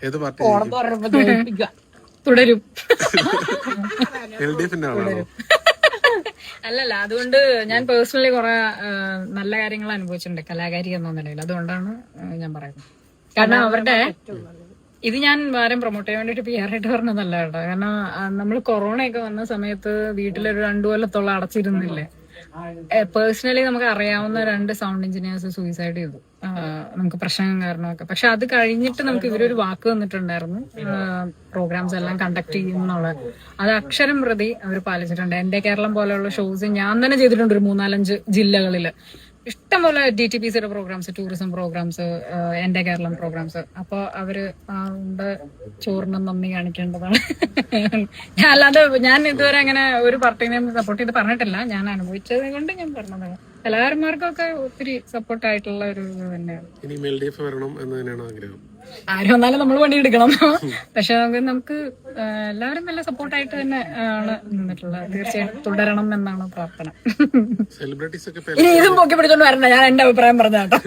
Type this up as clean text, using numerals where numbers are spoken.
ഏത് പാർട്ടി ഓണം പറഞ്ഞപ്പോ ജയിപ്പിക്കുക. തുടരും. LDF-ന്റെ ആളാണോ? അല്ലല്ല, അതുകൊണ്ട് ഞാൻ പേഴ്സണലി കുറെ നല്ല കാര്യങ്ങൾ അനുഭവിച്ചിട്ടുണ്ട് കലാകാരി എന്ന നിലയിൽ. അതുകൊണ്ടാണ് ഞാൻ പറയുന്നത്. കാരണം അവരുടെ ഇത് ഞാൻ ആരും പ്രൊമോട്ട് ചെയ്യാൻ വേണ്ടിട്ട് PR ആയിട്ട് പറഞ്ഞതല്ല കേട്ടോ. കാരണം നമ്മൾ കൊറോണയൊക്കെ വന്ന സമയത്ത് വീട്ടിലൊരു 2 കൊല്ലത്തോളം അടച്ചിരുന്നില്ലേ. പേഴ്സണലി നമുക്ക് അറിയാവുന്ന 2 സൗണ്ട് എഞ്ചിനീയേഴ്സ് സൂയിസൈഡ് ചെയ്തു, നമുക്ക് പ്രശ്നം കാരണമൊക്കെ. പക്ഷെ അത് കഴിഞ്ഞിട്ട് നമുക്ക് ഇവരൊരു വാക്ക് തന്നിട്ടുണ്ടായിരുന്നു, പ്രോഗ്രാംസ് എല്ലാം കണ്ടക്ട് ചെയ്യും എന്നുള്ളത്. അത് അക്ഷരം പ്രതി അവർ പാലിച്ചിട്ടുണ്ട്. എന്റെ കേരളം പോലെയുള്ള ഷോസ് ഞാൻ തന്നെ ചെയ്തിട്ടുണ്ട് ഒരു 3-4 ജില്ലകളില്. ഇഷ്ടംപോലെ DTPCയുടെ പ്രോഗ്രാംസ്, ടൂറിസം പ്രോഗ്രാംസ്, എന്റെ കേരളം പ്രോഗ്രാംസ്. അപ്പൊ അവര് ചോറിന് നന്ദി കാണിക്കേണ്ടതാണ്. അല്ലാതെ ഞാൻ ഇതുവരെ അങ്ങനെ ഒരു പാർട്ടിനെയും സപ്പോർട്ട് ചെയ്ത് പറഞ്ഞിട്ടില്ല. ഞാൻ അനുഭവിച്ചത് കൊണ്ട് ഞാൻ പറഞ്ഞതാണ്. കലാകാരന്മാർക്കൊക്കെ ഒത്തിരി സപ്പോർട്ടായിട്ടുള്ള ഒരു ഇത് തന്നെയാണ്. ഇനി LDF വരണം എന്ന് തന്നെയാണ് ആഗ്രഹം. ആര് വന്നാലും നമ്മൾ പണിയെടുക്കണം. പക്ഷെ നമുക്ക് എല്ലാവരും നല്ല സപ്പോർട്ടായിട്ട് തന്നെ ആണ് നിന്നിട്ടുള്ളത്. തീർച്ചയായിട്ടും തുടരണം എന്നാണ് പ്രാർത്ഥന. സെലിബ്രിറ്റീസ് ഒക്കെ ഇനി ഇതും പൊക്കി പിടിച്ചോണ്ട് വരണ്ട, ഞാൻ എന്റെ അഭിപ്രായം പറഞ്ഞ കേട്ടോ.